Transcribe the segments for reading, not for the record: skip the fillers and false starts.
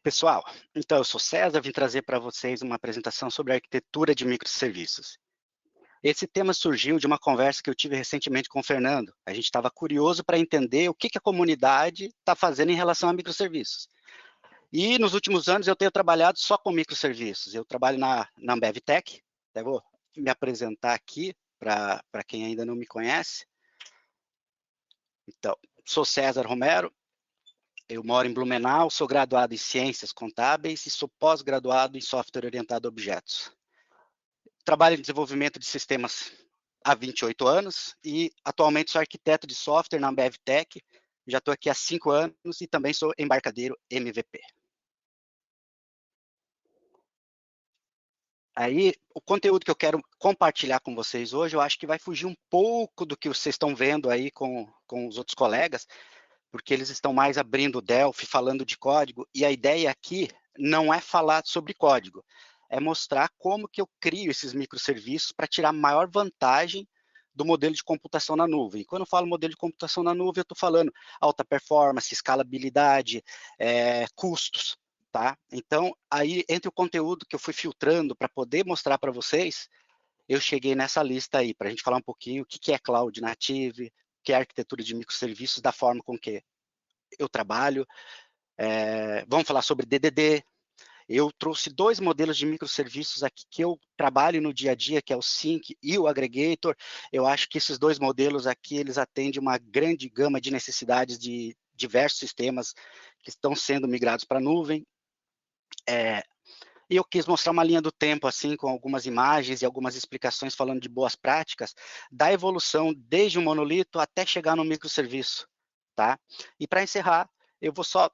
Pessoal, então eu sou César, vim trazer para vocês uma apresentação sobre a arquitetura de microserviços. Esse tema surgiu de uma conversa que eu tive recentemente com o Fernando. A gente estava curioso para entender o que a comunidade está fazendo em relação a microserviços. E nos últimos anos eu tenho trabalhado só com microserviços. Eu trabalho na Ambev Tech, até vou me apresentar aqui para quem ainda não me conhece. Então, sou César Romero, eu moro em Blumenau, sou graduado em Ciências Contábeis e sou pós-graduado em Software Orientado a Objetos. Trabalho em desenvolvimento de sistemas há 28 anos e atualmente sou arquiteto de software na Ambev Tech. Já estou aqui há 5 anos e também sou embarcadeiro MVP. Aí, o conteúdo que eu quero compartilhar com vocês hoje, eu acho que vai fugir um pouco do que vocês estão vendo aí com os outros colegas, porque eles estão mais abrindo o Delphi, falando de código, e a ideia aqui não é falar sobre código, é mostrar como que eu crio esses microserviços para tirar maior vantagem do modelo de computação na nuvem. E quando eu falo modelo de computação na nuvem, eu estou falando alta performance, escalabilidade, custos, tá? Então, aí, entre o conteúdo que eu fui filtrando para poder mostrar para vocês, eu cheguei nessa lista aí, para a gente falar um pouquinho o que é Cloud Native, o que é arquitetura de microserviços, da forma com que eu trabalho. Vamos falar sobre DDD. Eu trouxe 2 modelos de microserviços aqui que eu trabalho no dia a dia, que é o Sync e o Aggregator. Eu acho que esses 2 modelos aqui, eles atendem uma grande gama de necessidades de diversos sistemas que estão sendo migrados para a nuvem. E eu quis mostrar uma linha do tempo, assim, com algumas imagens e algumas explicações falando de boas práticas, da evolução desde o monolito até chegar no microserviço, tá? E para encerrar, eu vou só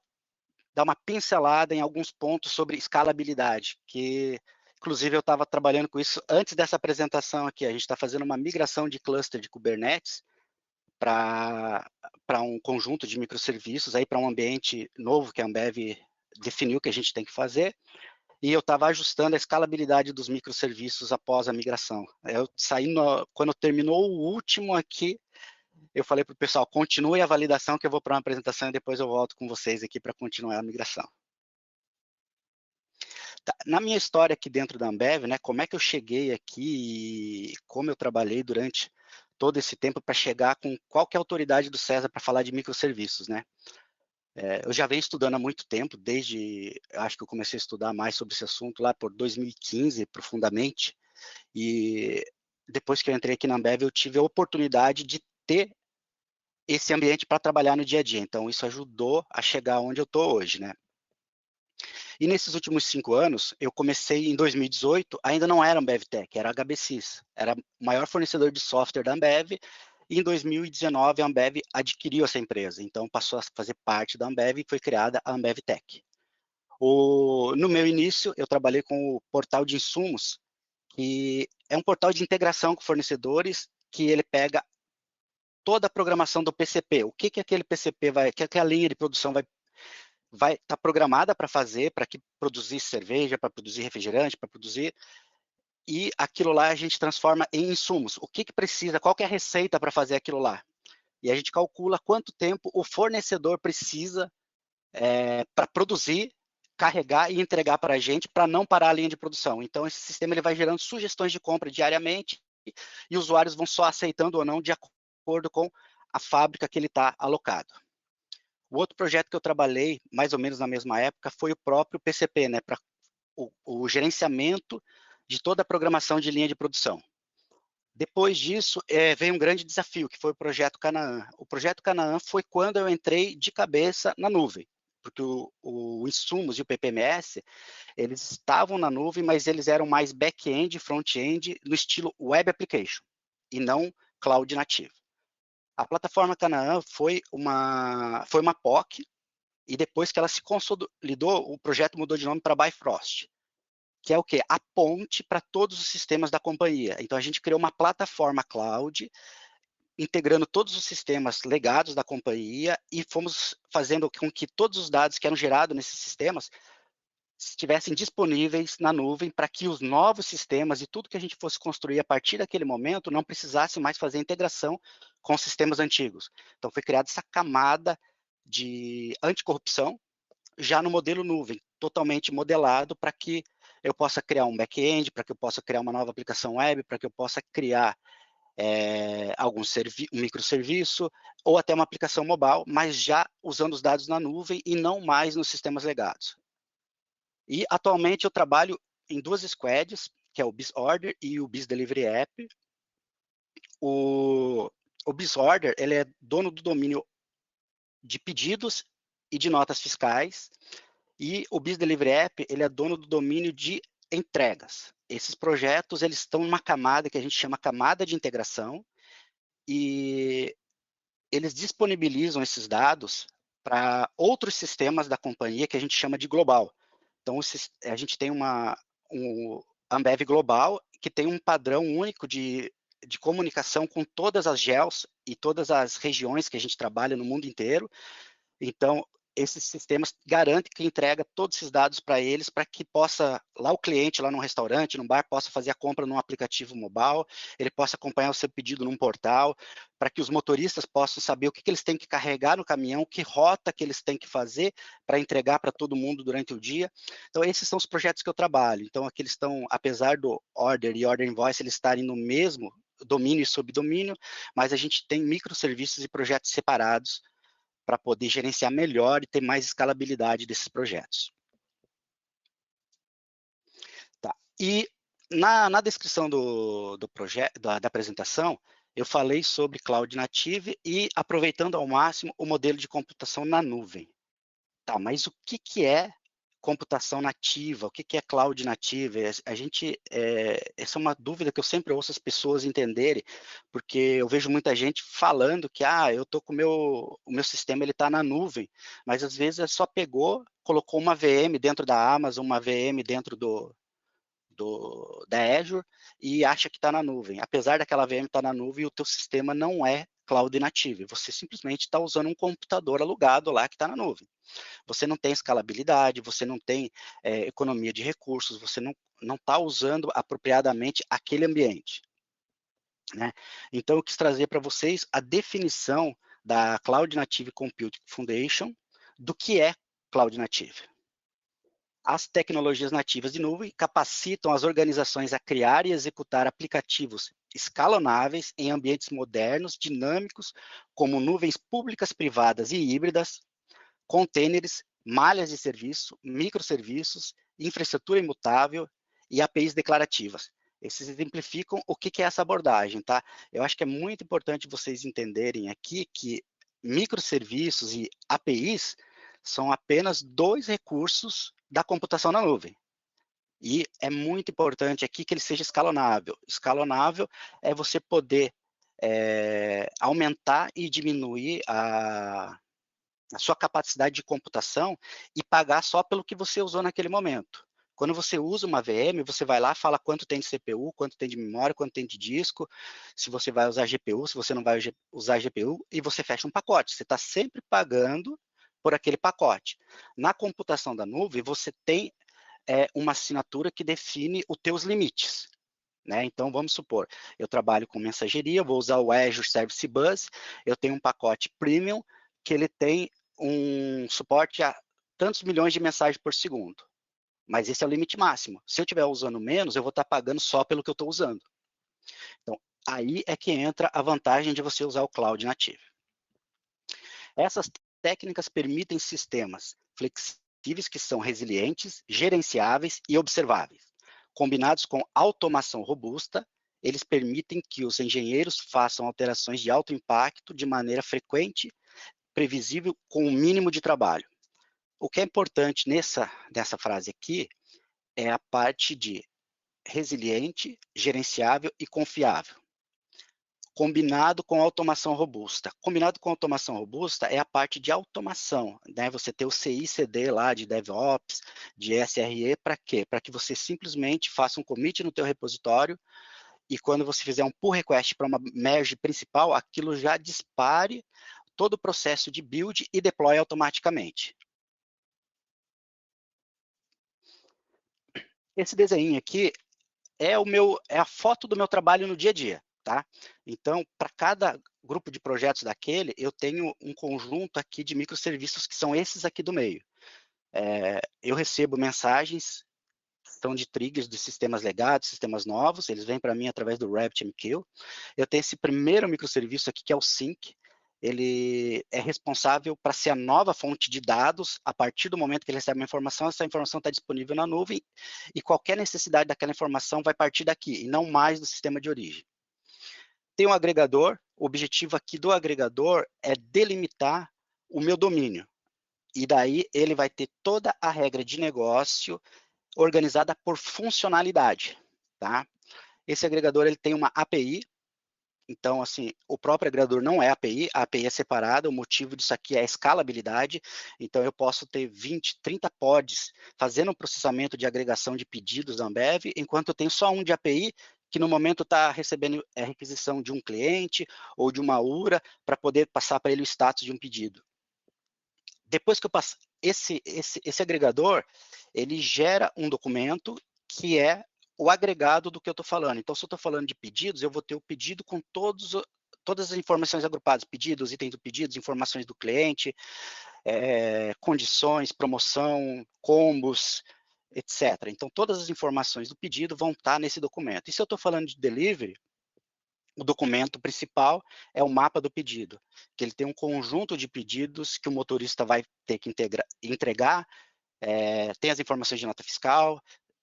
dar uma pincelada em alguns pontos sobre escalabilidade, que inclusive eu estava trabalhando com isso antes dessa apresentação aqui. A gente está fazendo uma migração de cluster de Kubernetes para um conjunto de microserviços, aí para um ambiente novo que a Ambev definiu que a gente tem que fazer, e eu estava ajustando a escalabilidade dos microserviços após a migração. Eu saí quando terminou o último aqui, eu falei para o pessoal, continue a validação que eu vou para uma apresentação e depois eu volto com vocês aqui para continuar a migração. Tá. Na minha história aqui dentro da Ambev, né, como é que eu cheguei aqui e como eu trabalhei durante todo esse tempo para chegar com qual que é a autoridade do César para falar de microserviços, né? Eu já venho estudando há muito tempo, desde, acho que eu comecei a estudar mais sobre esse assunto lá por 2015, profundamente, e depois que eu entrei aqui na Ambev, eu tive a oportunidade de ter esse ambiente para trabalhar no dia a dia, então isso ajudou a chegar onde eu estou hoje, né? E nesses últimos 5 anos, eu comecei em 2018, ainda não era Ambev Tech, era HBSys, era o maior fornecedor de software da Ambev, e em 2019 a Ambev adquiriu essa empresa, então passou a fazer parte da Ambev e foi criada a Ambev Tech. No meu início, eu trabalhei com o portal de insumos, que é um portal de integração com fornecedores, que ele pega toda a programação do PCP, o que aquele PCP vai, que a linha de produção vai estar programada para fazer, para que produzir cerveja, para produzir refrigerante, para produzir, e aquilo lá a gente transforma em insumos. O que precisa, qual que é a receita para fazer aquilo lá? E a gente calcula quanto tempo o fornecedor precisa para produzir, carregar e entregar para a gente, para não parar a linha de produção. Então, esse sistema ele vai gerando sugestões de compra diariamente e usuários vão só aceitando ou não de acordo com a fábrica que ele está alocado. O outro projeto que eu trabalhei, mais ou menos na mesma época, foi o próprio PCP, né, para o gerenciamento de toda a programação de linha de produção. Depois disso, veio um grande desafio, que foi o Projeto Canaã. O Projeto Canaã foi quando eu entrei de cabeça na nuvem, porque o Insumos e o PPMS, eles estavam na nuvem, mas eles eram mais back-end, front-end, no estilo Web Application, e não Cloud nativo. A plataforma Canaã foi uma POC, e depois que ela se consolidou, o projeto mudou de nome para Bifrost, que é o quê? A ponte para todos os sistemas da companhia. Então, a gente criou uma plataforma cloud, integrando todos os sistemas legados da companhia e fomos fazendo com que todos os dados que eram gerados nesses sistemas estivessem disponíveis na nuvem para que os novos sistemas e tudo que a gente fosse construir a partir daquele momento não precisasse mais fazer integração com os sistemas antigos. Então, foi criada essa camada de anticorrupção, já no modelo nuvem, totalmente modelado para que eu possa criar um back-end, para que eu possa criar uma nova aplicação web, para que eu possa criar um microserviço ou até uma aplicação mobile, mas já usando os dados na nuvem e não mais nos sistemas legados. E atualmente eu trabalho em duas squads, que é o BizOrder e o BizDelivery App. O BizOrder, ele é dono do domínio de pedidos e de notas fiscais, e o BizDelivery App, ele é dono do domínio de entregas. Esses projetos, eles estão em uma camada que a gente chama camada de integração, e eles disponibilizam esses dados para outros sistemas da companhia que a gente chama de global. Então, a gente tem um Ambev global que tem um padrão único de comunicação com todas as GEOs e todas as regiões que a gente trabalha no mundo inteiro. Então, esses sistemas garantem que entrega todos esses dados para eles, para que possa, lá o cliente, lá no restaurante, no bar, possa fazer a compra num aplicativo mobile, ele possa acompanhar o seu pedido num portal, para que os motoristas possam saber o que eles têm que carregar no caminhão, que rota que eles têm que fazer para entregar para todo mundo durante o dia. Então, esses são os projetos que eu trabalho. Então, aqui eles estão, apesar do Order e Order Invoice, eles estarem no mesmo domínio e subdomínio, mas a gente tem microserviços e projetos separados para poder gerenciar melhor e ter mais escalabilidade desses projetos. Tá. E na descrição do projeto, da apresentação, eu falei sobre Cloud Native e aproveitando ao máximo o modelo de computação na nuvem. Tá, mas o que é computação nativa? O que é cloud native? Essa é uma dúvida que eu sempre ouço as pessoas entenderem, porque eu vejo muita gente falando que eu tô com o meu sistema, ele está na nuvem, mas às vezes só pegou, colocou uma VM dentro da Amazon, uma VM dentro da Azure e acha que está na nuvem. Apesar daquela VM estar na nuvem, o teu sistema não é cloud native. Você simplesmente está usando um computador alugado lá que está na nuvem. Você não tem escalabilidade, você não tem economia de recursos, você não está usando apropriadamente aquele ambiente. Né? Então, eu quis trazer para vocês a definição da Cloud Native Computing Foundation do que é Cloud Native. As tecnologias nativas de nuvem capacitam as organizações a criar e executar aplicativos escalonáveis em ambientes modernos, dinâmicos, como nuvens públicas, privadas e híbridas, containers, malhas de serviço, microserviços, infraestrutura imutável e APIs declarativas. Esses exemplificam o que é essa abordagem, tá? Eu acho que é muito importante vocês entenderem aqui que microserviços e APIs são apenas dois recursos da computação na nuvem. E é muito importante aqui que ele seja escalonável. Escalonável é você poder aumentar e diminuir a sua capacidade de computação e pagar só pelo que você usou naquele momento. Quando você usa uma VM, você vai lá, fala quanto tem de CPU, quanto tem de memória, quanto tem de disco, se você vai usar GPU, se você não vai usar GPU, e você fecha um pacote. Você está sempre pagando por aquele pacote. Na computação da nuvem, você tem uma assinatura que define os teus limites. Né? Então, vamos supor, eu trabalho com mensageria, eu vou usar o Azure Service Bus, eu tenho um pacote Premium que ele tem um suporte a tantos milhões de mensagens por segundo. Mas esse é o limite máximo. Se eu estiver usando menos, eu vou estar pagando só pelo que eu estou usando. Então, aí é que entra a vantagem de você usar o Cloud Native. Essas técnicas permitem sistemas flexíveis que são resilientes, gerenciáveis e observáveis. Combinados com automação robusta, eles permitem que os engenheiros façam alterações de alto impacto de maneira frequente, previsível, com o mínimo de trabalho. O que é importante nessa frase aqui é a parte de resiliente, gerenciável e confiável. Combinado com automação robusta. Combinado com automação robusta é a parte de automação, né? Você ter o CI, CD lá de DevOps, de SRE, para quê? Para que você simplesmente faça um commit no teu repositório e quando você fizer um pull request para uma merge principal, aquilo já dispare todo o processo de build e deploy automaticamente. Esse desenho aqui é a foto do meu trabalho no dia a dia, tá? Então, para cada grupo de projetos daquele, eu tenho um conjunto aqui de microserviços que são esses aqui do meio. Eu recebo mensagens são de triggers de sistemas legados, sistemas novos, eles vêm para mim através do RabbitMQ. Eu tenho esse primeiro microserviço aqui, que é o Sync, ele é responsável para ser a nova fonte de dados. A partir do momento que ele recebe uma informação, essa informação está disponível na nuvem e qualquer necessidade daquela informação vai partir daqui, e não mais do sistema de origem. Tem um agregador, o objetivo aqui do agregador é delimitar o meu domínio, e daí ele vai ter toda a regra de negócio organizada por funcionalidade, tá? Esse agregador ele tem uma API, então, assim, o próprio agregador não é API, a API é separada, o motivo disso aqui é a escalabilidade, então eu posso ter 20, 30 pods fazendo um processamento de agregação de pedidos da Ambev, enquanto eu tenho só um de API, que no momento está recebendo a requisição de um cliente ou de uma URA para poder passar para ele o status de um pedido. Depois que eu passo, esse agregador, ele gera um documento que é o agregado do que eu estou falando. Então, se eu estou falando de pedidos, eu vou ter o pedido com todas as informações agrupadas, pedidos, itens do pedido, informações do cliente, condições, promoção, combos, etc. Então, todas as informações do pedido vão estar nesse documento. E se eu estou falando de delivery, o documento principal é o mapa do pedido, que ele tem um conjunto de pedidos que o motorista vai ter que entregar, tem as informações de nota fiscal,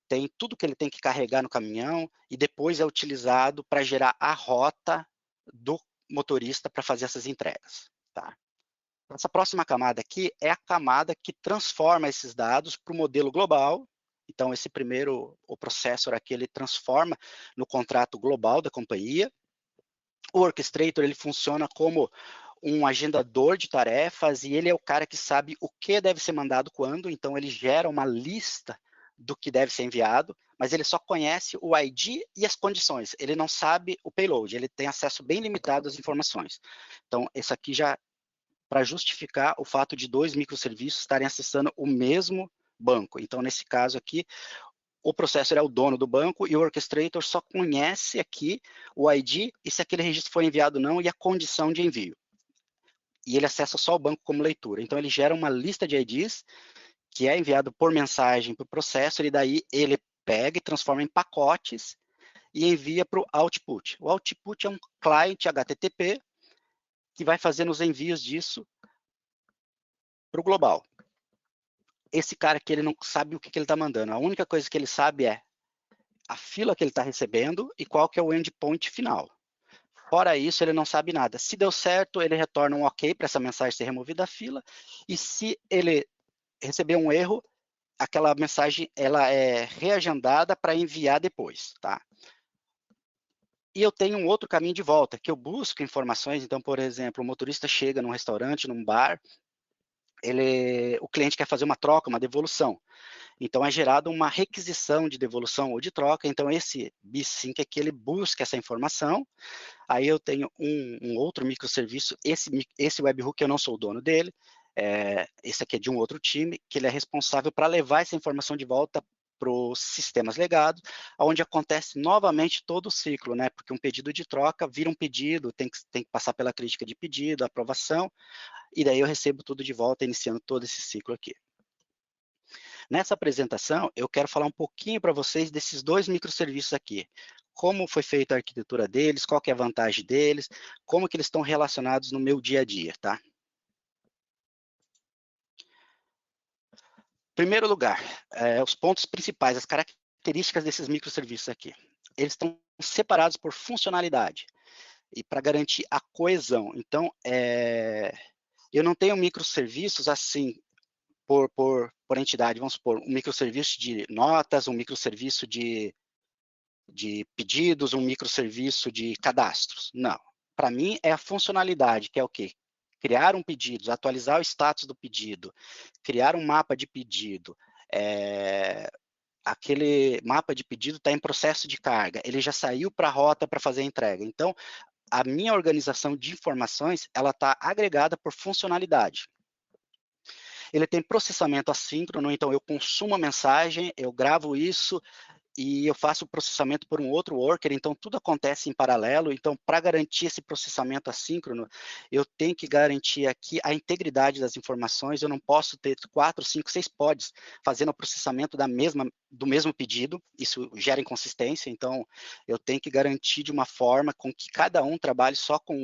tem tudo que ele tem que carregar no caminhão e depois é utilizado para gerar a rota do motorista para fazer essas entregas. Tá? Essa próxima camada aqui é a camada que transforma esses dados para o modelo global. Então, esse primeiro, o processor aqui, ele transforma no contrato global da companhia. O Orchestrator, ele funciona como um agendador de tarefas e ele é o cara que sabe o que deve ser mandado quando, então ele gera uma lista do que deve ser enviado, mas ele só conhece o ID e as condições, ele não sabe o payload, ele tem acesso bem limitado às informações. Então, isso aqui já para justificar o fato de dois microserviços estarem acessando o mesmo banco. Então, nesse caso aqui, o processor é o dono do banco e o orchestrator só conhece aqui o ID e se aquele registro foi enviado ou não e a condição de envio. E ele acessa só o banco como leitura. Então, ele gera uma lista de IDs que é enviado por mensagem para o processor e daí ele pega e transforma em pacotes e envia para o output. O output é um client HTTP que vai fazendo os envios disso para o global. Esse cara aqui, ele não sabe o que ele está mandando. A única coisa que ele sabe é a fila que ele está recebendo e qual que é o endpoint final. Fora isso, ele não sabe nada. Se deu certo, ele retorna um OK para essa mensagem ser removida da fila. E se ele receber um erro, aquela mensagem ela é reagendada para enviar depois, tá? E eu tenho um outro caminho de volta, que eu busco informações. Então, por exemplo, o motorista chega num restaurante, num bar, o cliente quer fazer uma troca, uma devolução. Então, é gerada uma requisição de devolução ou de troca. Então, esse BSync aqui, ele busca essa informação. Aí eu tenho um outro microserviço, esse webhook eu não sou o dono dele, esse aqui é de um outro time, que ele é responsável para levar essa informação de volta para os sistemas legados, onde acontece novamente todo o ciclo, né? Porque um pedido de troca vira um pedido, tem que passar pela crítica de pedido, aprovação, e daí eu recebo tudo de volta, iniciando todo esse ciclo aqui. Nessa apresentação, eu quero falar um pouquinho para vocês desses dois microserviços aqui. Como foi feita a arquitetura deles, qual que é a vantagem deles, como que eles estão relacionados no meu dia a dia, tá? Primeiro lugar, os pontos principais, as características desses microserviços aqui. Eles estão separados por funcionalidade e para garantir a coesão. Então, eu não tenho microserviços assim, por entidade, vamos supor, um microserviço de notas, um microserviço de pedidos, um microserviço de cadastros. Não. Para mim, é a funcionalidade, que é o quê? Criar um pedido, atualizar o status do pedido, criar um mapa de pedido, aquele mapa de pedido está em processo de carga, ele já saiu para a rota para fazer a entrega. Então, a minha organização de informações, ela está agregada por funcionalidade. Ele tem processamento assíncrono, então eu consumo a mensagem, eu gravo isso e eu faço o processamento por um outro worker, então tudo acontece em paralelo. Então, para garantir esse processamento assíncrono, eu tenho que garantir aqui a integridade das informações. Eu não posso ter 4, 5, 6 pods fazendo o processamento do mesmo pedido, isso gera inconsistência. Então, eu tenho que garantir de uma forma com que cada um trabalhe só com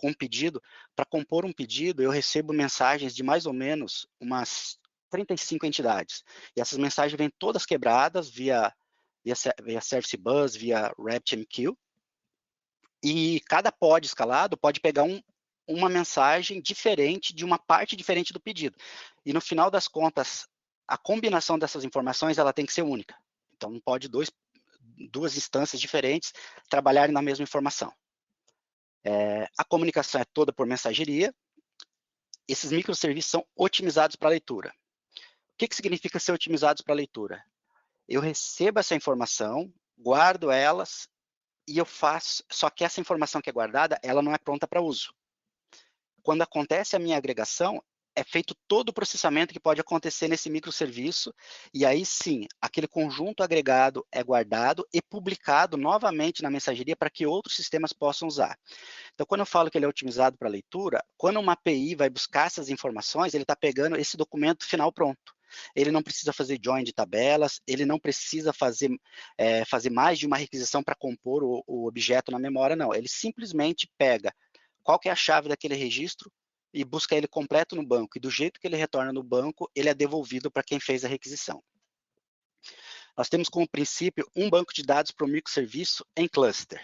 um pedido. Para compor um pedido, eu recebo mensagens de mais ou menos umas 35 entidades. E essas mensagens vêm todas quebradas via Service Bus, via RabbitMQ. E cada pod escalado pode pegar uma mensagem diferente de uma parte diferente do pedido. E no final das contas, a combinação dessas informações ela tem que ser única. Então, não pode duas instâncias diferentes trabalharem na mesma informação. A comunicação é toda por mensageria. Esses microserviços são otimizados para leitura. O que significa ser otimizados para leitura? Eu recebo essa informação, guardo elas e eu faço, só que essa informação que é guardada, ela não é pronta para uso. Quando acontece a minha agregação, é feito todo o processamento que pode acontecer nesse microserviço, e aí sim, aquele conjunto agregado é guardado e publicado novamente na mensageria para que outros sistemas possam usar. Então, quando eu falo que ele é otimizado para leitura, quando uma API vai buscar essas informações, ele está pegando esse documento final pronto. Ele não precisa fazer join de tabelas, ele não precisa fazer mais de uma requisição para compor o objeto na memória, não. Ele simplesmente pega qual que é a chave daquele registro e busca ele completo no banco. E do jeito que ele retorna no banco, ele é devolvido para quem fez a requisição. Nós temos como princípio um banco de dados para o microserviço em cluster.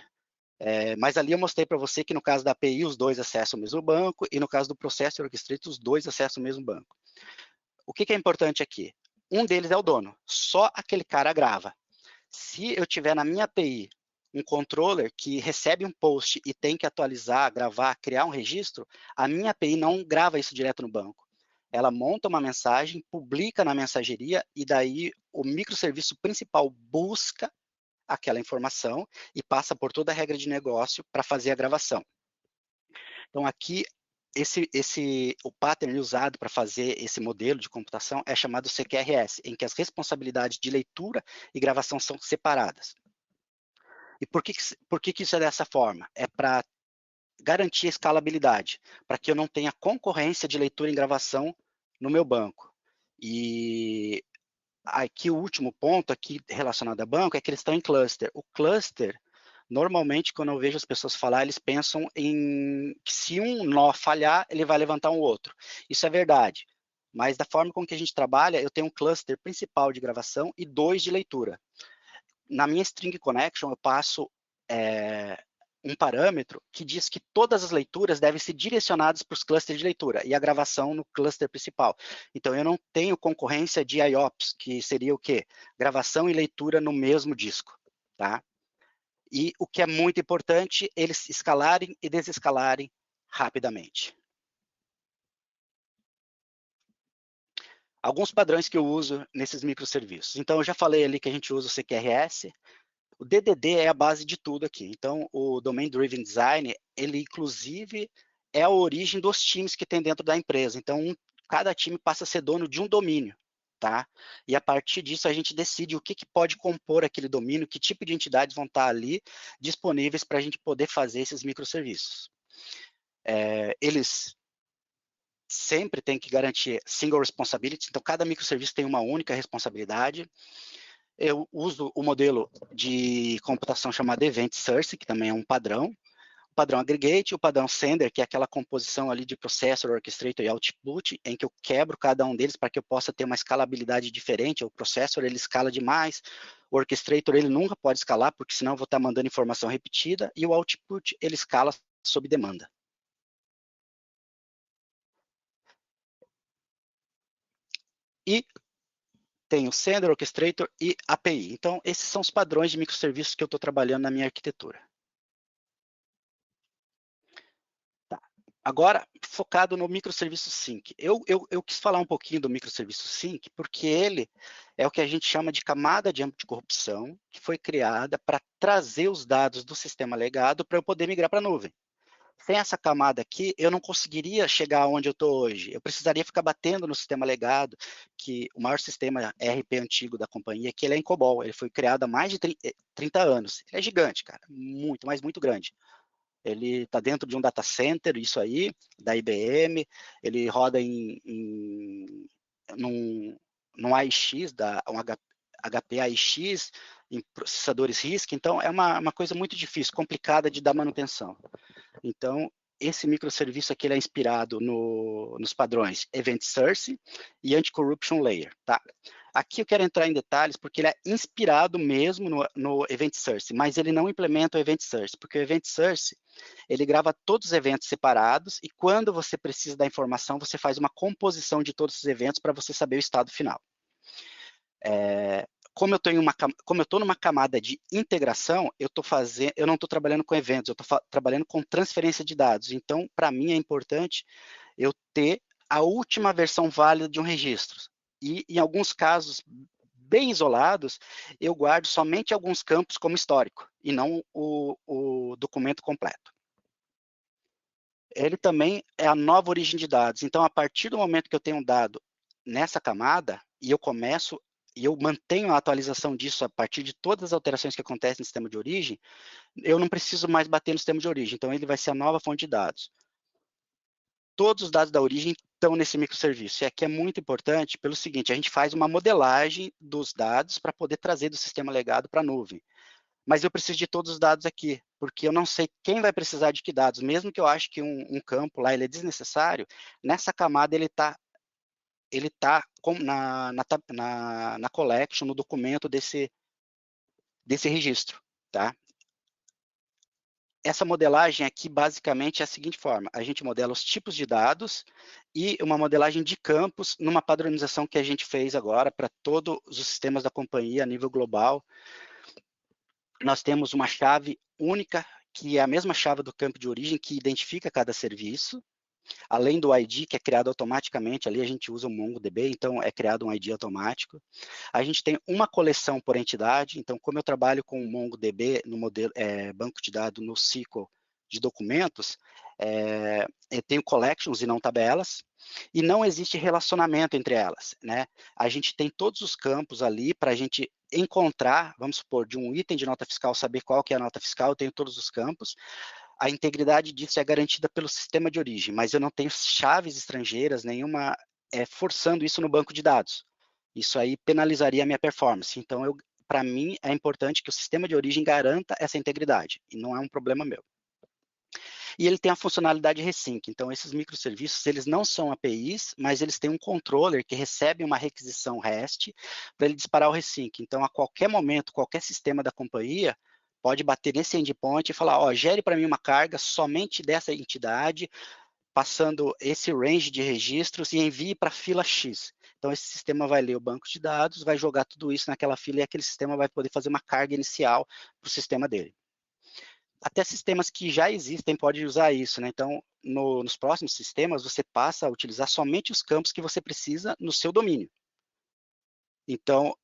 Mas ali eu mostrei para você que no caso da API, os dois acessam o mesmo banco, e no caso do Processor Orchestrator, os dois acessam o mesmo banco. O que é importante aqui? Um deles é o dono, só aquele cara grava. Se eu tiver na minha API um controller que recebe um post e tem que atualizar, gravar, criar um registro, a minha API não grava isso direto no banco. Ela monta uma mensagem, publica na mensageria, e daí o microserviço principal busca aquela informação e passa por toda a regra de negócio para fazer a gravação. Então, aqui, o pattern usado para fazer esse modelo de computação é chamado CQRS, em que as responsabilidades de leitura e gravação são separadas. E por que isso é dessa forma? É para garantir a escalabilidade, para que eu não tenha concorrência de leitura e gravação no meu banco. E aqui o último ponto aqui relacionado a banco é que eles estão em cluster. O cluster, normalmente, quando eu vejo as pessoas falar, eles pensam em que se um nó falhar, ele vai levantar um outro. Isso é verdade, mas da forma com que a gente trabalha, eu tenho um cluster principal de gravação e 2 de leitura. Na minha string connection, eu passo um parâmetro que diz que todas as leituras devem ser direcionadas para os clusters de leitura e a gravação no cluster principal. Então, eu não tenho concorrência de IOPS, que seria o quê? Gravação e leitura no mesmo disco, tá? E o que é muito importante, eles escalarem e desescalarem rapidamente. Alguns padrões que eu uso nesses microserviços. Então, eu já falei ali que a gente usa o CQRS. O DDD é a base de tudo aqui. Então, o Domain Driven Design, ele inclusive é a origem dos times que tem dentro da empresa. Então, cada time passa a ser dono de um domínio, tá? E a partir disso, a gente decide o que pode compor aquele domínio, que tipo de entidades vão estar ali disponíveis para a gente poder fazer esses microserviços. Eles sempre têm que garantir single responsibility, então cada microserviço tem uma única responsabilidade. Eu uso o modelo de computação chamado Event Source, que também é um padrão. O padrão Aggregate, o padrão Sender, que é aquela composição ali de Processor, Orchestrator e Output, em que eu quebro cada um deles para que eu possa ter uma escalabilidade diferente. O Processor, ele escala demais. O Orchestrator, ele nunca pode escalar, porque senão eu vou estar mandando informação repetida. E o Output, ele escala sob demanda. E tem o Sender, Orchestrator e API. Então, esses são os padrões de microserviços que eu estou trabalhando na minha arquitetura. Tá. Agora, focado no microserviço Sync. Eu quis falar um pouquinho do microserviço Sync, porque ele é o que a gente chama de camada de anticorrupção, que foi criada para trazer os dados do sistema legado para eu poder migrar para a nuvem. Sem essa camada aqui, eu não conseguiria chegar onde eu estou hoje. Eu precisaria ficar batendo no sistema legado, que o maior sistema ERP antigo da companhia, que ele é em COBOL. Ele foi criado há mais de 30 anos. Ele é gigante, cara. Muito, mas muito grande. Ele está dentro de um data center, isso aí, da IBM. Ele roda num AIX, um HP AIX, em processadores RISC. Então, é uma coisa muito difícil, complicada de dar manutenção. Então, esse microserviço aqui ele é inspirado nos padrões Event Source e Anti-Corruption Layer, tá? Aqui eu quero entrar em detalhes porque ele é inspirado mesmo no Event Source, mas ele não implementa o Event Source, porque o Event Source, ele grava todos os eventos separados e quando você precisa da informação, você faz uma composição de todos os eventos para você saber o estado final. Como eu estou numa camada de integração, eu não estou trabalhando com eventos, eu estou trabalhando com transferência de dados. Então, para mim é importante eu ter a última versão válida de um registro. E em alguns casos bem isolados, eu guardo somente alguns campos como histórico, e não o documento completo. Ele também é a nova origem de dados. Então, a partir do momento que eu tenho um dado nessa camada, e eu mantenho a atualização disso a partir de todas as alterações que acontecem no sistema de origem, eu não preciso mais bater no sistema de origem. Então, ele vai ser a nova fonte de dados. Todos os dados da origem estão nesse microserviço. E aqui é muito importante pelo seguinte, a gente faz uma modelagem dos dados para poder trazer do sistema legado para a nuvem. Mas eu preciso de todos os dados aqui, porque eu não sei quem vai precisar de que dados. Mesmo que eu ache que um campo lá ele é desnecessário, nessa camada ele está na collection, no documento desse registro, tá? Essa modelagem aqui, basicamente, é a seguinte forma. A gente modela os tipos de dados e uma modelagem de campos numa padronização que a gente fez agora para todos os sistemas da companhia a nível global. Nós temos uma chave única, que é a mesma chave do campo de origem, que identifica cada serviço. Além do ID, que é criado automaticamente, ali a gente usa o MongoDB, então é criado um ID automático. A gente tem uma coleção por entidade, então como eu trabalho com o MongoDB no modelo banco de dados no SQL de documentos, eu tenho collections e não tabelas, e não existe relacionamento entre elas, né? A gente tem todos os campos ali para a gente encontrar, vamos supor, de um item de nota fiscal, saber qual que é a nota fiscal, eu tenho todos os campos. A integridade disso é garantida pelo sistema de origem, mas eu não tenho chaves estrangeiras, nenhuma forçando isso no banco de dados. Isso aí penalizaria a minha performance. Então, para mim, é importante que o sistema de origem garanta essa integridade, e não é um problema meu. E ele tem a funcionalidade Resync. Então, esses microserviços, eles não são APIs, mas eles têm um controller que recebe uma requisição REST para ele disparar o Resync. Então, a qualquer momento, qualquer sistema da companhia pode bater nesse endpoint e falar, ó, gere para mim uma carga somente dessa entidade, passando esse range de registros e envie para a fila X. Então, esse sistema vai ler o banco de dados, vai jogar tudo isso naquela fila e aquele sistema vai poder fazer uma carga inicial para o sistema dele. Até sistemas que já existem podem usar isso, né? Então, nos próximos sistemas, você passa a utilizar somente os campos que você precisa no seu domínio. Então,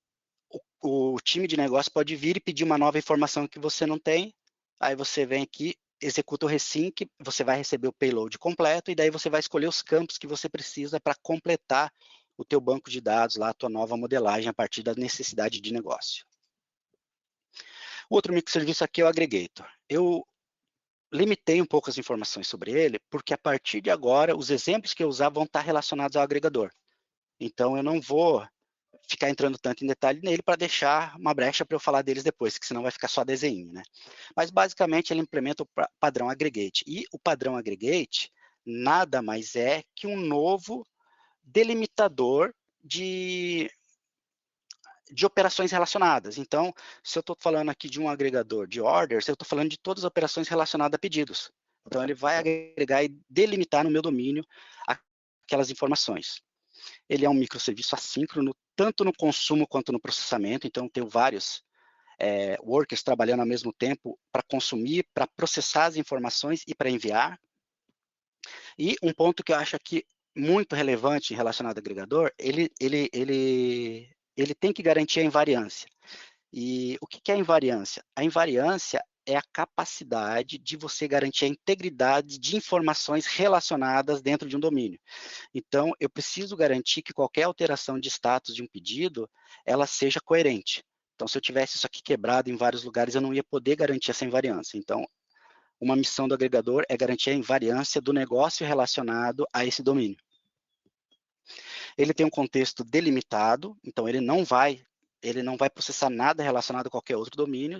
o time de negócio pode vir e pedir uma nova informação que você não tem, aí você vem aqui, executa o Resync, você vai receber o payload completo, e daí você vai escolher os campos que você precisa para completar o teu banco de dados, lá, a tua nova modelagem a partir da necessidade de negócio. O outro microserviço aqui é o Aggregator. Eu limitei um pouco as informações sobre ele, porque a partir de agora, os exemplos que eu usar vão estar relacionados ao agregador. Então, eu não vou ficar entrando tanto em detalhe nele para deixar uma brecha para eu falar deles depois, que senão vai ficar só desenho, né? Mas, basicamente, ele implementa o padrão Aggregate. E o padrão Aggregate nada mais é que um novo delimitador de operações relacionadas. Então, se eu estou falando aqui de um agregador de orders, eu estou falando de todas as operações relacionadas a pedidos. Então, ele vai agregar e delimitar no meu domínio aquelas informações. Ele é um microserviço assíncrono, tanto no consumo quanto no processamento. Então, tenho vários workers trabalhando ao mesmo tempo para consumir, para processar as informações e para enviar. E um ponto que eu acho aqui muito relevante relacionado ao agregador, ele tem que garantir a invariância. E o que é a invariância? A invariância é a capacidade de você garantir a integridade de informações relacionadas dentro de um domínio. Então, eu preciso garantir que qualquer alteração de status de um pedido, ela seja coerente. Então, se eu tivesse isso aqui quebrado em vários lugares, eu não ia poder garantir essa invariância. Então, uma missão do agregador é garantir a invariância do negócio relacionado a esse domínio. Ele tem um contexto delimitado, então ele não vai processar nada relacionado a qualquer outro domínio,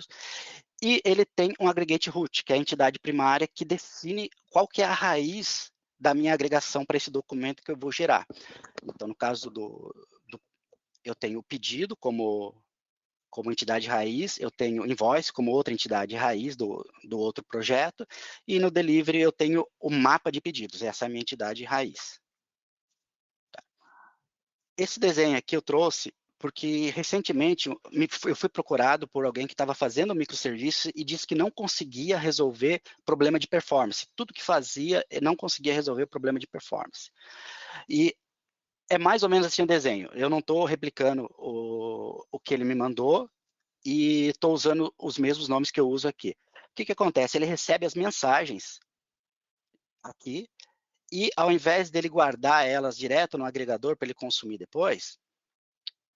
e ele tem um aggregate root, que é a entidade primária que define qual que é a raiz da minha agregação para esse documento que eu vou gerar. Então, no caso eu tenho o pedido como entidade raiz, eu tenho invoice como outra entidade raiz do outro projeto, e no delivery eu tenho o mapa de pedidos, essa é a minha entidade raiz. Esse desenho aqui eu trouxe porque recentemente eu fui procurado por alguém que estava fazendo microserviço e disse que não conseguia resolver problema de performance. Tudo que fazia, não conseguia resolver o problema de performance. E é mais ou menos assim o desenho. Eu não estou replicando o que ele me mandou e estou usando os mesmos nomes que eu uso aqui. O que acontece? Ele recebe as mensagens aqui e ao invés dele guardar elas direto no agregador para ele consumir depois,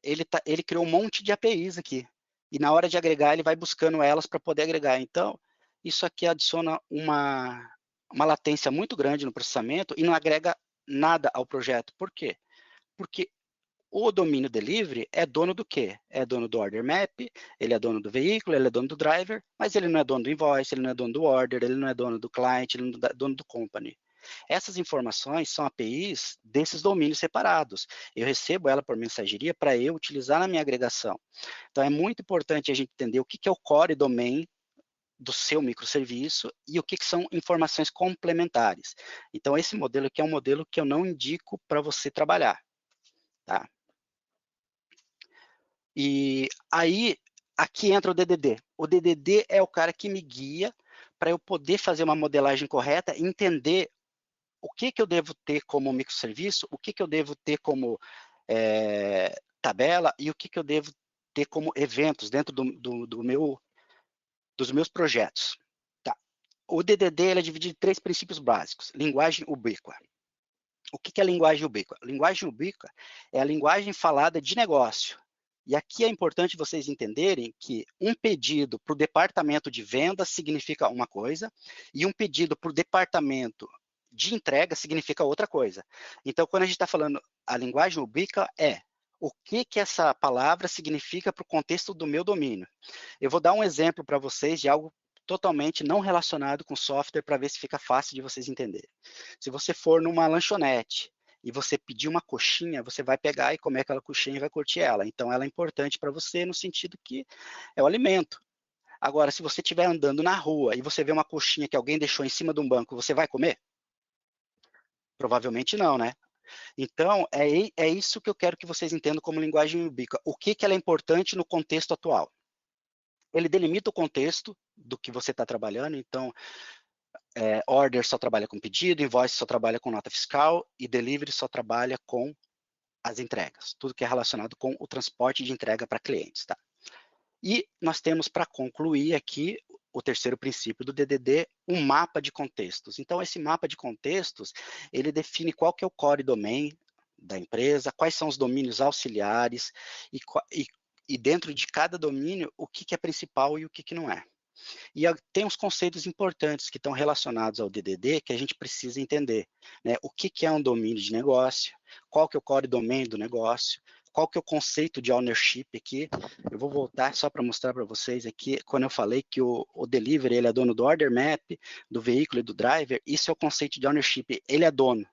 ele criou um monte de APIs aqui. E na hora de agregar, ele vai buscando elas para poder agregar. Então, isso aqui adiciona uma latência muito grande no processamento e não agrega nada ao projeto. Por quê? Porque o domínio delivery é dono do quê? É dono do order map, ele é dono do veículo, ele é dono do driver, mas ele não é dono do invoice, ele não é dono do order, ele não é dono do client, ele não é dono do company. Essas informações são APIs desses domínios separados. Eu recebo ela por mensageria para eu utilizar na minha agregação. Então, é muito importante a gente entender o que é o core domain do seu microserviço e o que são informações complementares. Então, esse modelo aqui é um modelo que eu não indico para você trabalhar. Tá? E aí, aqui entra o DDD. O DDD é o cara que me guia para eu poder fazer uma modelagem correta e entender o que eu devo ter como microserviço, o que eu devo ter como tabela e o que eu devo ter como eventos dentro dos meus projetos. Tá. O DDD ele é dividido em 3 princípios básicos. Linguagem ubíqua. O que é linguagem ubíqua? Linguagem ubíqua é a linguagem falada de negócio. E aqui é importante vocês entenderem que um pedido para o departamento de vendas significa uma coisa e um pedido para o departamento de entrega significa outra coisa. Então, quando a gente está falando a linguagem ubíqua o que essa palavra significa para o contexto do meu domínio. Eu vou dar um exemplo para vocês de algo totalmente não relacionado com software para ver se fica fácil de vocês entenderem. Se você for numa lanchonete e você pedir uma coxinha, você vai pegar e comer aquela coxinha e vai curtir ela. Então, ela é importante para você no sentido que é o alimento. Agora, se você estiver andando na rua e você vê uma coxinha que alguém deixou em cima de um banco, você vai comer? Provavelmente não, né? Então, é isso que eu quero que vocês entendam como linguagem ubíqua. O que ela é importante no contexto atual? Ele delimita o contexto do que você está trabalhando, então, order só trabalha com pedido, invoice só trabalha com nota fiscal e delivery só trabalha com as entregas, tudo que é relacionado com o transporte de entrega para clientes. Tá? E nós temos para concluir aqui o terceiro princípio do DDD, um mapa de contextos. Então, esse mapa de contextos, ele define qual que é o core domain da empresa, quais são os domínios auxiliares e dentro de cada domínio, o que é principal e o que não é. E tem uns conceitos importantes que estão relacionados ao DDD que a gente precisa entender. Né? O que é um domínio de negócio, qual que é o core domain do negócio, qual que é o conceito de ownership aqui. Eu vou voltar só para mostrar para vocês aqui, quando eu falei que o delivery ele é dono do order map, do veículo e do driver, isso é o conceito de ownership, ele é dono.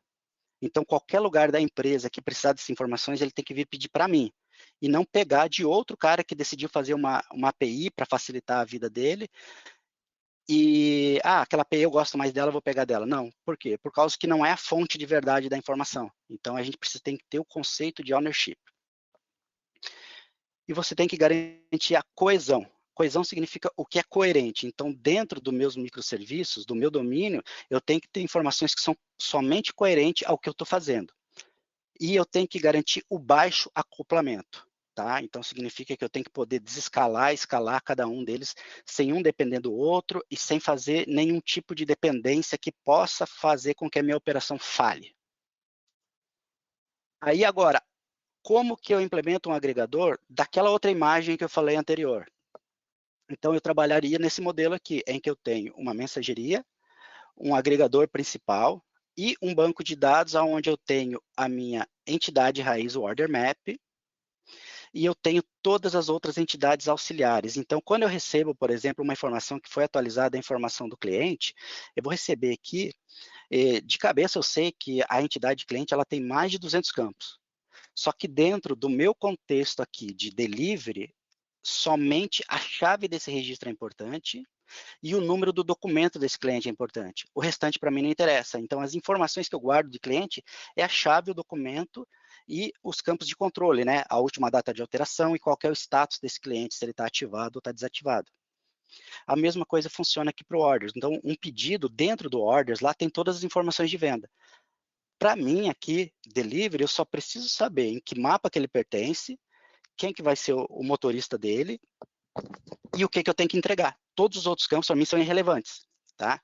Então, qualquer lugar da empresa que precisar dessas informações, ele tem que vir pedir para mim e não pegar de outro cara que decidiu fazer uma API para facilitar a vida dele e, aquela API eu gosto mais dela, vou pegar dela. Não, por quê? Por causa que não é a fonte de verdade da informação. Então, a gente tem que ter o conceito de ownership. E você tem que garantir a coesão. Coesão significa o que é coerente. Então, dentro dos meus microserviços, do meu domínio, eu tenho que ter informações que são somente coerentes ao que eu estou fazendo. E eu tenho que garantir o baixo acoplamento. tá? Então significa que eu tenho que poder desescalar, escalar cada um deles sem um dependendo do outro e sem fazer nenhum tipo de dependência que possa fazer com que a minha operação falhe. Aí agora, como que eu implemento um agregador daquela outra imagem que eu falei anterior? Então eu trabalharia nesse modelo aqui, em que eu tenho uma mensageria, um agregador principal e um banco de dados onde eu tenho a minha entidade raiz, o order map, e eu tenho todas as outras entidades auxiliares. Então, quando eu recebo, por exemplo, uma informação que foi atualizada, a informação do cliente, eu vou receber aqui, de cabeça eu sei que a entidade cliente ela tem mais de 200 campos. Só que dentro do meu contexto aqui de delivery, somente a chave desse registro é importante e o número do documento desse cliente é importante. O restante para mim não interessa. Então, as informações que eu guardo de cliente é a chave, o documento e os campos de controle, né? A última data de alteração e qual é o status desse cliente, se ele está ativado ou está desativado. A mesma coisa funciona aqui para o Orders. Então, um pedido dentro do Orders, lá tem todas as informações de venda. Para mim, aqui, Delivery, eu só preciso saber em que mapa que ele pertence, quem que vai ser o motorista dele e o que eu tenho que entregar. Todos os outros campos, para mim, são irrelevantes, tá?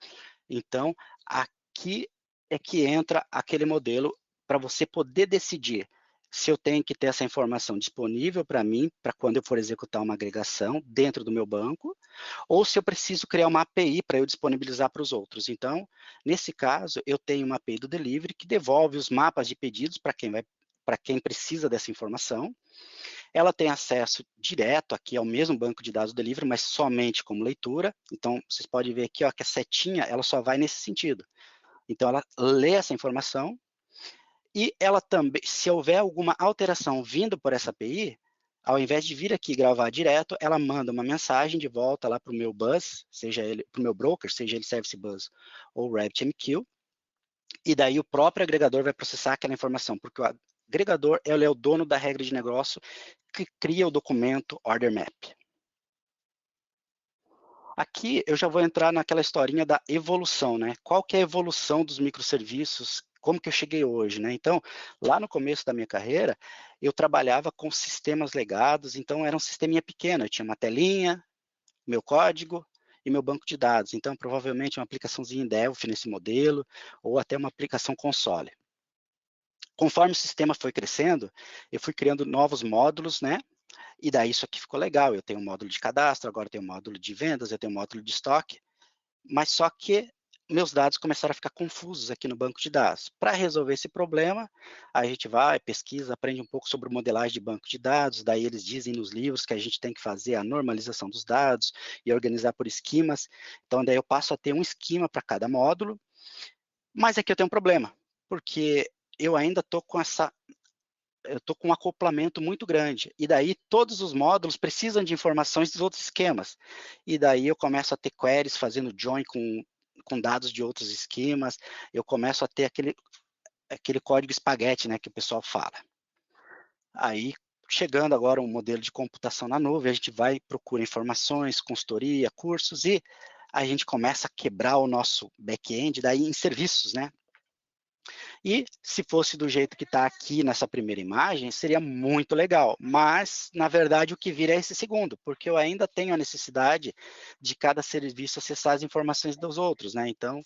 Então, aqui é que entra aquele modelo para você poder decidir se eu tenho que ter essa informação disponível para mim, para quando eu for executar uma agregação dentro do meu banco, ou se eu preciso criar uma API para eu disponibilizar para os outros. Então, nesse caso, eu tenho uma API do Delivery que devolve os mapas de pedidos para quem precisa dessa informação. Ela tem acesso direto aqui ao mesmo banco de dados do Delivery, mas somente como leitura. Então, vocês podem ver aqui ó, que a setinha ela só vai nesse sentido. Então, ela lê essa informação e ela também, se houver alguma alteração vindo por essa API, ao invés de vir aqui gravar direto, ela manda uma mensagem de volta lá para o meu bus, seja ele para o meu broker, seja ele Service Bus ou RabbitMQ, e daí o próprio agregador vai processar aquela informação, porque o agregador ele é o dono da regra de negócio que cria o documento Order Map. Aqui eu já vou entrar naquela historinha da evolução, né? Qual que é a evolução dos microserviços? Como que eu cheguei hoje, né? Então, lá no começo da minha carreira, eu trabalhava com sistemas legados, então era um sisteminha pequeno, eu tinha uma telinha, meu código e meu banco de dados. Então, provavelmente uma aplicaçãozinha em Delphi nesse modelo, ou até uma aplicação console. Conforme o sistema foi crescendo, eu fui criando novos módulos, né? E daí isso aqui ficou legal. Eu tenho um módulo de cadastro, agora eu tenho um módulo de vendas, eu tenho um módulo de estoque, mas só que meus dados começaram a ficar confusos aqui no banco de dados. Para resolver esse problema, a gente vai, pesquisa, aprende um pouco sobre modelagem de banco de dados, daí eles dizem nos livros que a gente tem que fazer a normalização dos dados e organizar por esquemas. Então, daí eu passo a ter um esquema para cada módulo, mas aqui eu tenho um problema, porque eu ainda estou com um acoplamento muito grande. E daí todos os módulos precisam de informações dos outros esquemas. E daí eu começo a ter queries fazendo join com dados de outros esquemas. Eu começo a ter aquele código espaguete, né, que o pessoal fala. Aí, chegando agora um modelo de computação na nuvem, a gente vai procura informações, consultoria, cursos e a gente começa a quebrar o nosso back-end daí em serviços, né? E se fosse do jeito que está aqui nessa primeira imagem, seria muito legal. Mas, na verdade, o que vira é esse segundo, porque eu ainda tenho a necessidade de cada serviço acessar as informações dos outros, né? Então,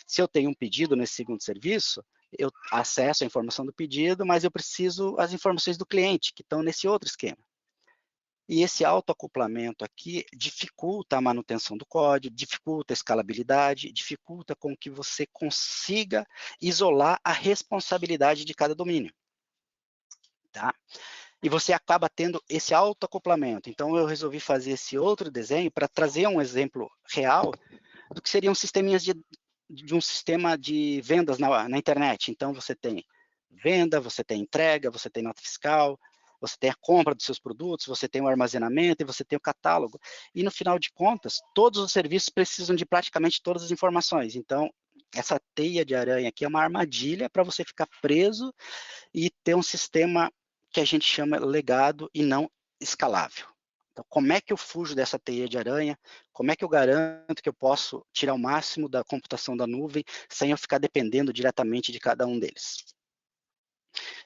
se eu tenho um pedido nesse segundo serviço, eu acesso a informação do pedido, mas eu preciso as informações do cliente, que estão nesse outro esquema. E esse autoacoplamento aqui dificulta a manutenção do código, dificulta a escalabilidade, dificulta com que você consiga isolar a responsabilidade de cada domínio. Tá? E você acaba tendo esse autoacoplamento. Então, eu resolvi fazer esse outro desenho para trazer um exemplo real do que seriam sisteminhas de um sistema de vendas na internet. Então, você tem venda, você tem entrega, você tem nota fiscal, você tem a compra dos seus produtos, você tem o armazenamento e você tem o catálogo. E no final de contas, todos os serviços precisam de praticamente todas as informações. Então, essa teia de aranha aqui é uma armadilha para você ficar preso e ter um sistema que a gente chama legado e não escalável. Então, como é que eu fujo dessa teia de aranha? Como é que eu garanto que eu posso tirar o máximo da computação da nuvem sem eu ficar dependendo diretamente de cada um deles?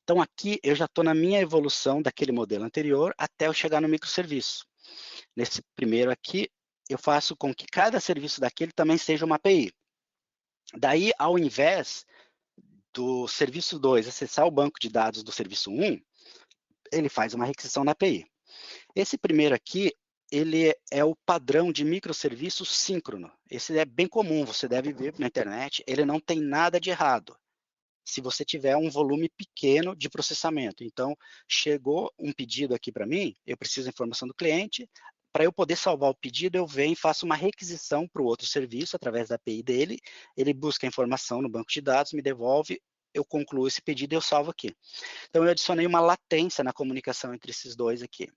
Então, aqui eu já estou na minha evolução daquele modelo anterior até eu chegar no microserviço. Nesse primeiro aqui, eu faço com que cada serviço daquele também seja uma API. Daí, ao invés do serviço 2 acessar o banco de dados do serviço 1, ele faz uma requisição na API. Esse primeiro aqui, ele é o padrão de microserviço síncrono. Esse é bem comum, você deve ver na internet, ele não tem nada de errado, se você tiver um volume pequeno de processamento. Então, chegou um pedido aqui para mim, eu preciso da informação do cliente, para eu poder salvar o pedido, eu venho e faço uma requisição para o outro serviço, através da API dele, ele busca a informação no banco de dados, me devolve, eu concluo esse pedido e eu salvo aqui. Então, eu adicionei uma latência na comunicação entre esses dois aqui.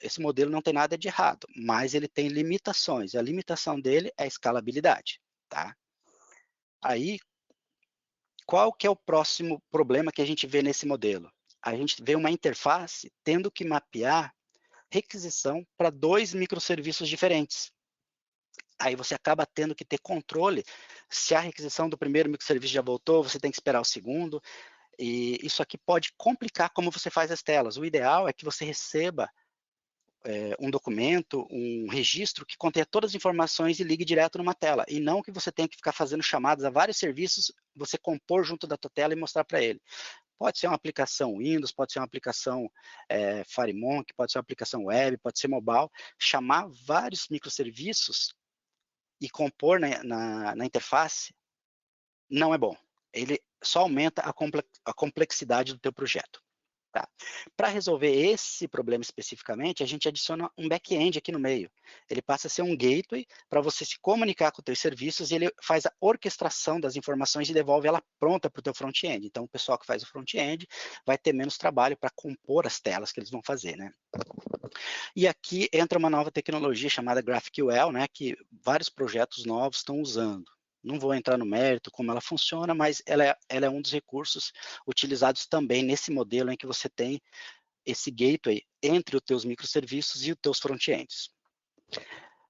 Esse modelo não tem nada de errado, mas ele tem limitações, e a limitação dele é a escalabilidade, tá? Aí, qual que é o próximo problema que a gente vê nesse modelo? A gente vê uma interface tendo que mapear requisição para 2 microserviços diferentes. Aí você acaba tendo que ter controle, se a requisição do primeiro microserviço já voltou, você tem que esperar o segundo, e isso aqui pode complicar como você faz as telas. O ideal é que você receba um documento, um registro que contenha todas as informações e ligue direto numa tela, e não que você tenha que ficar fazendo chamadas a vários serviços, você compor junto da tua tela e mostrar para ele. Pode ser uma aplicação Windows, pode ser uma aplicação FireMonkey, pode ser uma aplicação web, pode ser mobile, chamar vários microserviços e compor na interface não é bom. Ele só aumenta a complexidade do teu projeto. Tá. Para resolver esse problema especificamente, a gente adiciona um back-end aqui no meio. Ele passa a ser um gateway para você se comunicar com os teus serviços e ele faz a orquestração das informações e devolve ela pronta para o teu front-end. Então, o pessoal que faz o front-end vai ter menos trabalho para compor as telas que eles vão fazer, né? E aqui entra uma nova tecnologia chamada GraphQL, né, que vários projetos novos estão usando. Não vou entrar no mérito como ela funciona, mas ela é um dos recursos utilizados também nesse modelo em que você tem esse gateway entre os teus microserviços e os teus front-ends.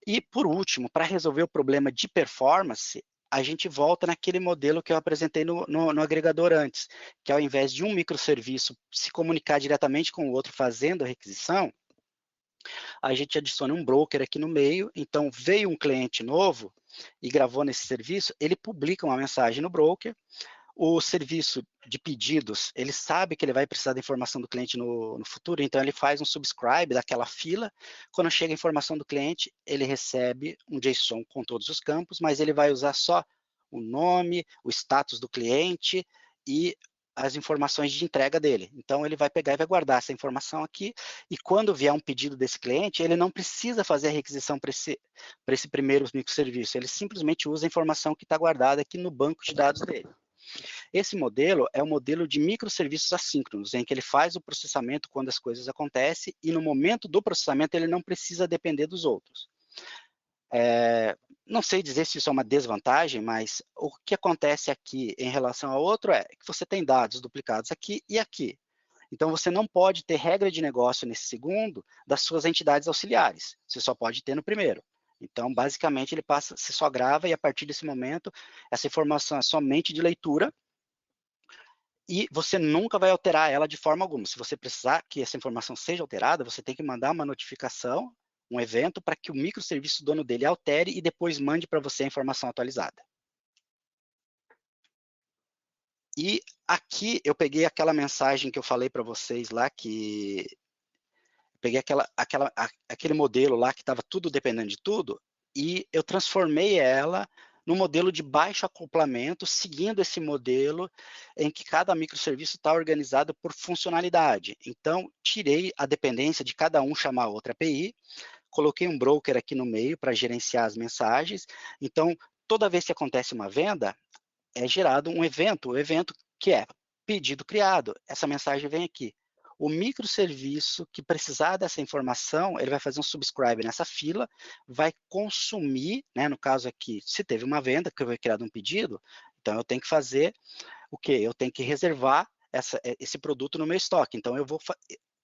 E, por último, para resolver o problema de performance, a gente volta naquele modelo que eu apresentei no agregador antes, que ao invés de um microserviço se comunicar diretamente com o outro fazendo a requisição, a gente adiciona um broker aqui no meio, então veio um cliente novo e gravou nesse serviço, ele publica uma mensagem no broker, o serviço de pedidos, ele sabe que ele vai precisar da informação do cliente no futuro, então ele faz um subscribe daquela fila, quando chega a informação do cliente, ele recebe um JSON com todos os campos, mas ele vai usar só o nome, o status do cliente e as informações de entrega dele. Então, ele vai pegar e vai guardar essa informação aqui, e quando vier um pedido desse cliente, ele não precisa fazer a requisição para esse primeiro microserviço, ele simplesmente usa a informação que está guardada aqui no banco de dados dele. Esse modelo é o modelo de microserviços assíncronos, em que ele faz o processamento quando as coisas acontecem, e no momento do processamento ele não precisa depender dos outros. Não sei dizer se isso é uma desvantagem, mas o que acontece aqui em relação ao outro é que você tem dados duplicados aqui e aqui. Então, você não pode ter regra de negócio nesse segundo das suas entidades auxiliares. Você só pode ter no primeiro. Então, basicamente, ele passa, você só grava e a partir desse momento, essa informação é somente de leitura e você nunca vai alterar ela de forma alguma. Se você precisar que essa informação seja alterada, você tem que mandar uma notificação, um evento, para que o microserviço dono dele altere e depois mande para você a informação atualizada. E aqui eu peguei aquela mensagem que eu falei para vocês lá, que peguei aquele modelo lá que estava tudo dependendo de tudo, e eu transformei ela no modelo de baixo acoplamento, seguindo esse modelo em que cada microserviço está organizado por funcionalidade. Então, tirei a dependência de cada um chamar outra API, coloquei um broker aqui no meio para gerenciar as mensagens. Então, toda vez que acontece uma venda, é gerado um evento, o evento que é pedido criado. Essa mensagem vem aqui. O microserviço que precisar dessa informação, ele vai fazer um subscribe nessa fila, vai consumir, né, no caso aqui, se teve uma venda, que foi criado um pedido, então eu tenho que fazer o quê? Eu tenho que reservar esse produto no meu estoque. Então,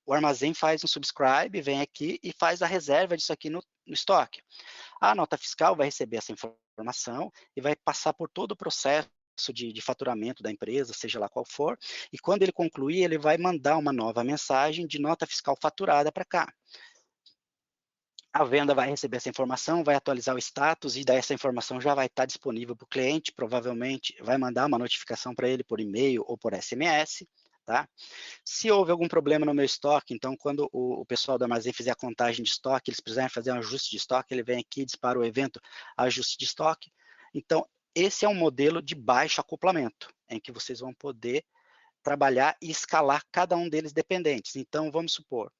o armazém faz um subscribe, vem aqui e faz a reserva disso aqui no estoque. A nota fiscal vai receber essa informação e vai passar por todo o processo de faturamento da empresa, seja lá qual for, e quando ele concluir, ele vai mandar uma nova mensagem de nota fiscal faturada para cá. A venda vai receber essa informação, vai atualizar o status e daí essa informação já vai estar disponível para o cliente, provavelmente vai mandar uma notificação para ele por e-mail ou por SMS, tá? Se houve algum problema no meu estoque, então quando o pessoal do armazém fizer a contagem de estoque, eles precisarem fazer um ajuste de estoque, ele vem aqui e dispara o evento ajuste de estoque. Então, esse é um modelo de baixo acoplamento, em que vocês vão poder trabalhar e escalar cada um deles dependentes. Então, vamos supor,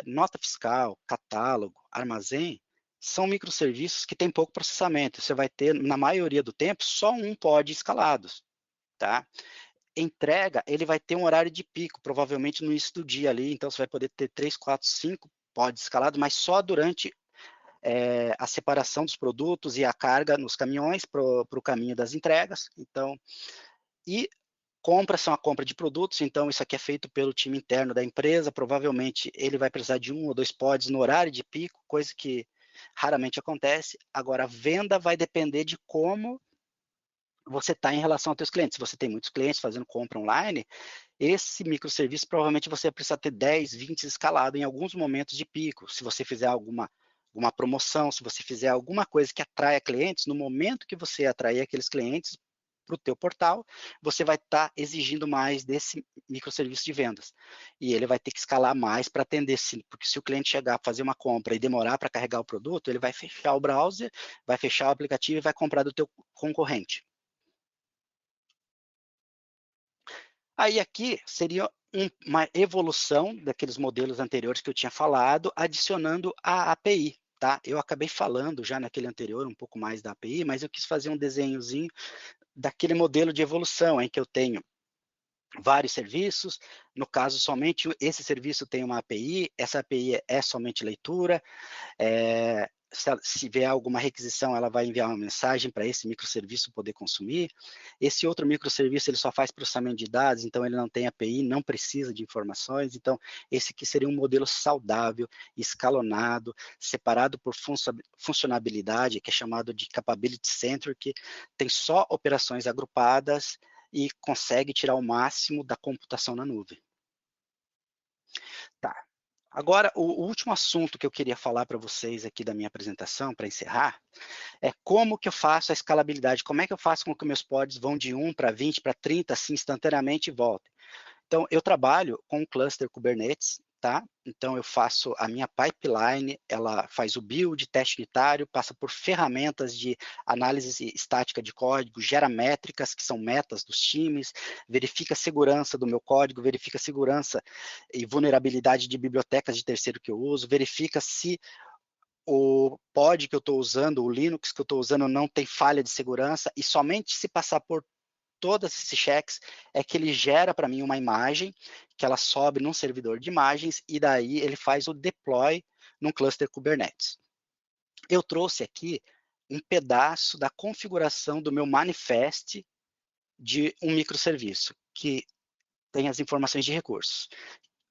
nota fiscal, catálogo, armazém, são microserviços que têm pouco processamento. Você vai ter, na maioria do tempo, só um pod escalados, tá? Entrega, ele vai ter um horário de pico, provavelmente no início do dia ali, então você vai poder ter 3, 4, 5 pods escalados, mas só durante a separação dos produtos e a carga nos caminhões para o caminho das entregas. Então, e compras são a compra de produtos, então isso aqui é feito pelo time interno da empresa, provavelmente ele vai precisar de 1 ou 2 pods no horário de pico, coisa que raramente acontece. Agora, a venda vai depender de como você está em relação aos seus clientes. Se você tem muitos clientes fazendo compra online, esse microserviço provavelmente você vai precisar ter 10, 20 escalado em alguns momentos de pico. Se você fizer alguma promoção, se você fizer alguma coisa que atraia clientes, no momento que você atrair aqueles clientes para o teu portal, você vai estar exigindo mais desse microserviço de vendas. E ele vai ter que escalar mais para atender, porque se o cliente chegar a fazer uma compra e demorar para carregar o produto, ele vai fechar o browser, vai fechar o aplicativo e vai comprar do teu concorrente. Aí aqui seria uma evolução daqueles modelos anteriores que eu tinha falado, adicionando a API, tá? Eu acabei falando já naquele anterior um pouco mais da API, mas eu quis fazer um desenhozinho daquele modelo de evolução em que eu tenho vários serviços, no caso somente esse serviço tem uma API, essa API é somente leitura, se vier alguma requisição, ela vai enviar uma mensagem para esse microserviço poder consumir. Esse outro microserviço, ele só faz processamento de dados, então ele não tem API, não precisa de informações. Então, esse aqui seria um modelo saudável, escalonado, separado por funcionalidade, que é chamado de Capability Center, que tem só operações agrupadas e consegue tirar o máximo da computação na nuvem. Tá. Agora, o último assunto que eu queria falar para vocês aqui da minha apresentação, para encerrar, é como que eu faço a escalabilidade, como é que eu faço com que meus pods vão de 1 para 20, para 30, assim, instantaneamente e voltem. Então, eu trabalho com um cluster Kubernetes, tá? Então, eu faço a minha pipeline, ela faz o build, teste unitário, passa por ferramentas de análise estática de código, gera métricas, que são metas dos times, verifica a segurança do meu código, verifica a segurança e vulnerabilidade de bibliotecas de terceiro que eu uso, verifica se o pod que eu estou usando, o Linux que eu estou usando não tem falha de segurança, e somente se passar por todos esses checks é que ele gera para mim uma imagem, que ela sobe num servidor de imagens, e daí ele faz o deploy num cluster Kubernetes. Eu trouxe aqui um pedaço da configuração do meu manifest de um microserviço, que tem as informações de recursos.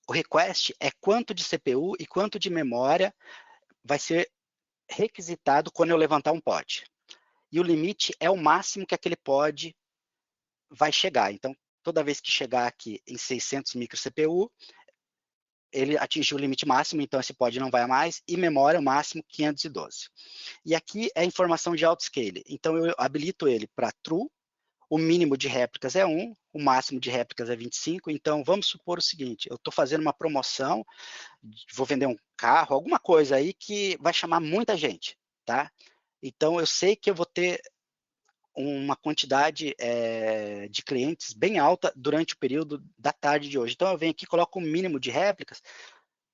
O request é quanto de CPU e quanto de memória vai ser requisitado quando eu levantar um pod. E o limite é o máximo que aquele pod vai chegar. Então, toda vez que chegar aqui em 600 micro CPU, ele atingiu o limite máximo, então esse pod não vai a mais, e memória o máximo 512. E aqui é informação de autoscale, então eu habilito ele para true, o mínimo de réplicas é 1, o máximo de réplicas é 25, então vamos supor o seguinte, eu estou fazendo uma promoção, vou vender um carro, alguma coisa aí que vai chamar muita gente, tá? Então eu sei que eu vou ter uma quantidade de clientes bem alta durante o período da tarde de hoje. Então, eu venho aqui e coloco um mínimo de réplicas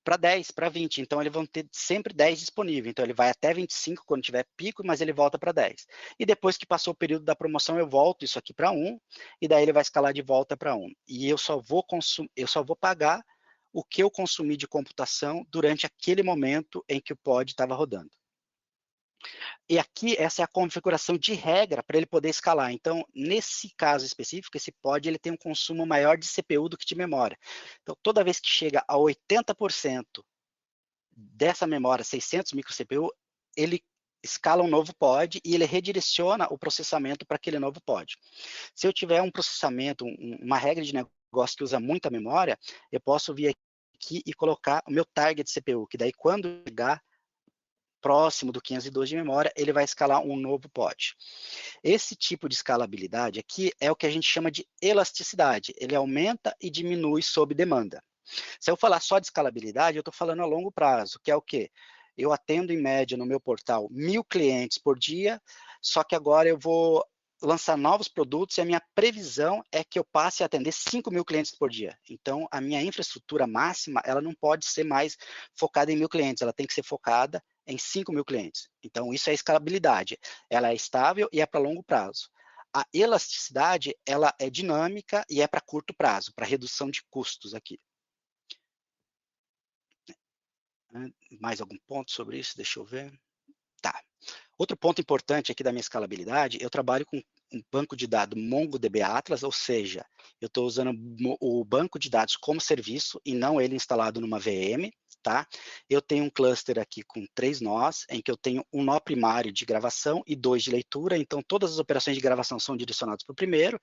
para 10, para 20. Então, eles vão ter sempre 10 disponível. Então, ele vai até 25 quando tiver pico, mas ele volta para 10. E depois que passou o período da promoção, eu volto isso aqui para 1, e daí ele vai escalar de volta para 1. E eu só vou pagar o que eu consumi de computação durante aquele momento em que o pod estava rodando. E aqui, essa é a configuração de regra para ele poder escalar. Então, nesse caso específico, esse pod ele tem um consumo maior de CPU do que de memória. Então, toda vez que chega a 80% dessa memória, 600 micro CPU, ele escala um novo pod e ele redireciona o processamento para aquele novo pod. Se eu tiver um processamento, uma regra de negócio que usa muita memória, eu posso vir aqui e colocar o meu target CPU, que daí quando chegar próximo do 512 de memória, ele vai escalar um novo pod. Esse tipo de escalabilidade aqui é o que a gente chama de elasticidade. Ele aumenta e diminui sob demanda. Se eu falar só de escalabilidade, eu estou falando a longo prazo, que é o quê? Eu atendo em média no meu portal 1.000 clientes por dia, só que agora eu vou lançar novos produtos e a minha previsão é que eu passe a atender 5.000 clientes por dia. Então, a minha infraestrutura máxima, ela não pode ser mais focada em 1.000 clientes, ela tem que ser focada em 5.000 clientes. Então, isso é escalabilidade. Ela é estável e é para longo prazo. A elasticidade, ela é dinâmica e é para curto prazo, para redução de custos aqui. Mais algum ponto sobre isso? Deixa eu ver. Tá. Outro ponto importante aqui da minha escalabilidade, eu trabalho com um banco de dados MongoDB Atlas, ou seja, eu estou usando o banco de dados como serviço e não ele instalado numa VM, tá? Eu tenho um cluster aqui com 3 nós, em que eu tenho um nó primário de gravação e 2 de leitura, então todas as operações de gravação são direcionadas para o primeiro,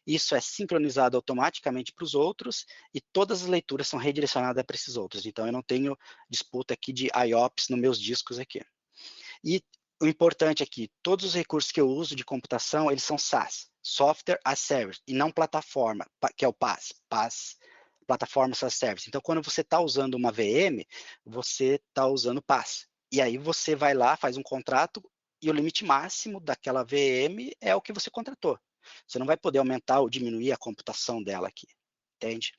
isso é sincronizado automaticamente para os outros, e todas as leituras são redirecionadas para esses outros, então eu não tenho disputa aqui de IOPS nos meus discos aqui. E o importante aqui, todos os recursos que eu uso de computação, eles são SaaS, Software as Service, e não plataforma, que é o PaaS, Plataforma as Service. Então, quando você está usando uma VM, você está usando PaaS. E aí você vai lá, faz um contrato, e o limite máximo daquela VM é o que você contratou. Você não vai poder aumentar ou diminuir a computação dela aqui, entende?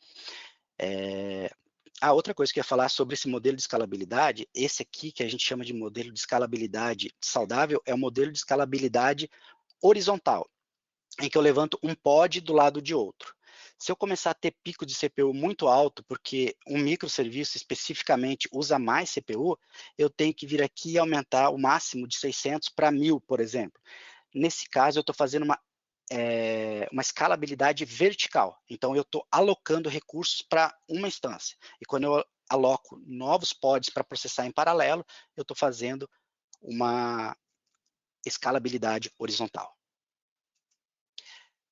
Outra coisa que eu ia falar sobre esse modelo de escalabilidade, esse aqui que a gente chama de modelo de escalabilidade saudável, é o modelo de escalabilidade horizontal, em que eu levanto um pod do lado de outro. Se eu começar a ter pico de CPU muito alto, porque um microserviço especificamente usa mais CPU, eu tenho que vir aqui e aumentar o máximo de 600 para 1.000, por exemplo. Nesse caso, eu estou fazendo uma escalabilidade vertical. Então, eu estou alocando recursos para uma instância. E quando eu aloco novos pods para processar em paralelo, eu estou fazendo uma escalabilidade horizontal.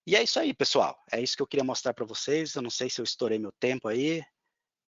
E é isso aí, pessoal. É isso que eu queria mostrar para vocês. Eu não sei se eu estourei meu tempo aí.